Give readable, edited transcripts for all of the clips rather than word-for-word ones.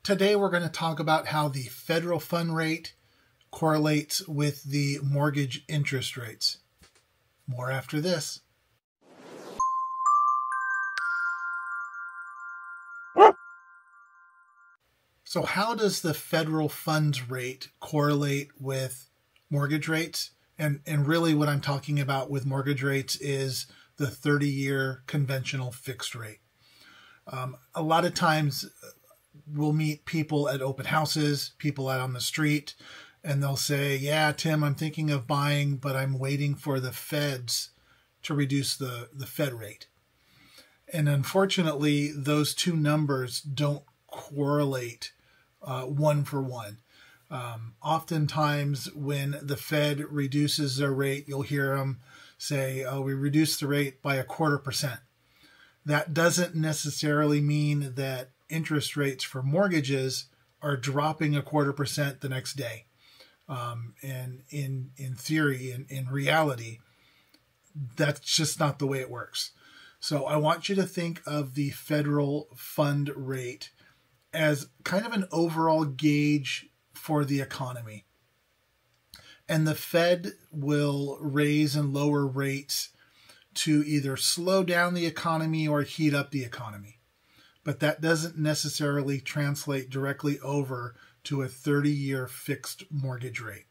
Today we're going to talk about how the federal fund rate correlates with the mortgage interest rates. More after this. So how does the federal funds rate correlate with mortgage rates? And really what I'm talking about with mortgage rates is the 30-year conventional fixed rate. A lot of times we'll meet people at open houses, people out on the street, and they'll say, yeah, Tim, I'm thinking of buying, but I'm waiting for the feds to reduce the Fed rate. And unfortunately, those two numbers don't correlate one for one. Oftentimes when the Fed reduces their rate, you'll hear them say, oh, we reduced the rate by 1/4%. That doesn't necessarily mean that interest rates for mortgages are dropping 1/4% the next day. And in theory, in reality, that's just not the way it works. So I want you to think of the federal fund rate as kind of an overall gauge for the economy. And the Fed will raise and lower rates to either slow down the economy or heat up the economy. But that doesn't necessarily translate directly over to a 30-year fixed mortgage rate.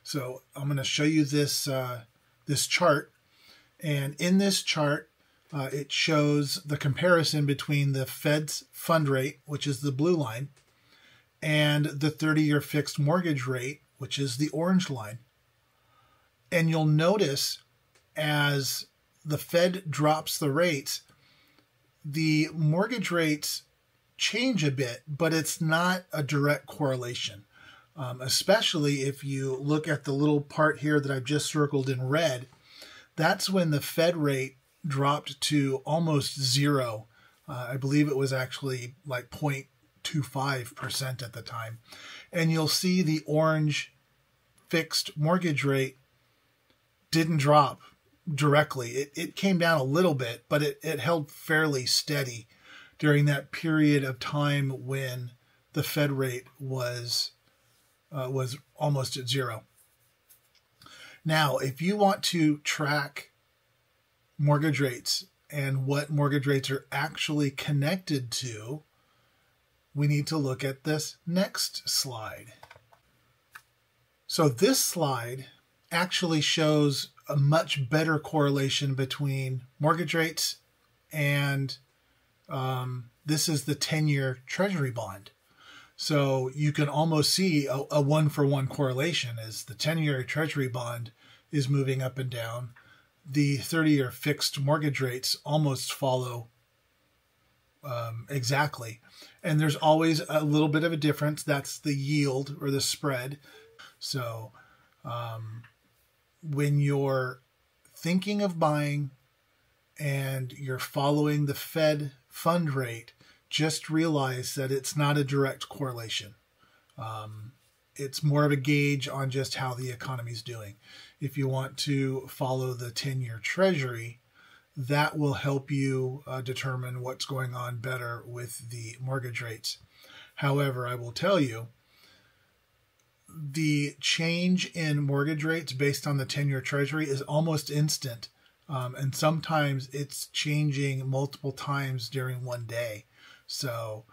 So I'm going to show you this, this chart. And in this chart, it shows the comparison between the Fed's fund rate, which is the blue line, and the 30-year fixed mortgage rate, which is the orange line. And you'll notice as the Fed drops the rates, the mortgage rates change a bit, but it's not a direct correlation. Especially if you look at the little part here that I've just circled in red, that's when the Fed rate dropped to almost zero. I believe it was actually like 0.25% at the time. And you'll see the orange fixed mortgage rate didn't drop directly. It came down a little bit, but it held fairly steady during that period of time when the Fed rate was almost at zero. Now, if you want to track mortgage rates and what mortgage rates are actually connected to, we need to look at this next slide. So this slide actually shows a much better correlation between mortgage rates and this is the 10-year Treasury bond. So you can almost see a one-for-one correlation as the 10-year Treasury bond is moving up and down. The 30-year fixed mortgage rates almost follow exactly. And there's always a little bit of a difference. That's the yield or the spread. So when you're thinking of buying and you're following the Fed fund rate, just realize that it's not a direct correlation. It's more of a gauge on just how the economy's doing. If you want to follow the 10-year Treasury, that will help you determine what's going on better with the mortgage rates. However, I will tell you, the change in mortgage rates based on the 10-year Treasury is almost instant. And sometimes it's changing multiple times during one day. So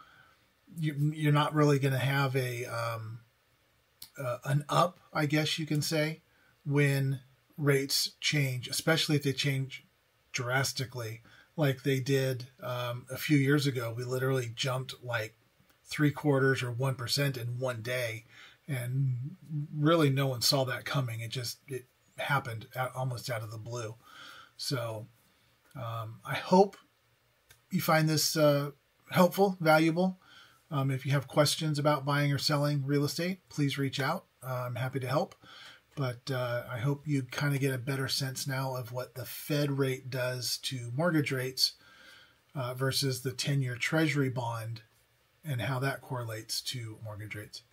you're not really going to have an up, I guess you can say, when rates change, especially if they change drastically like they did a few years ago. We literally jumped like 3/4 or 1% in one day. And really no one saw that coming. It happened almost out of the blue. So I hope you find this helpful, valuable. If you have questions about buying or selling real estate, please reach out. I'm happy to help. But I hope you kind of get a better sense now of what the Fed rate does to mortgage rates versus the 10-year Treasury bond and how that correlates to mortgage rates.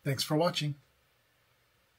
Thanks for watching.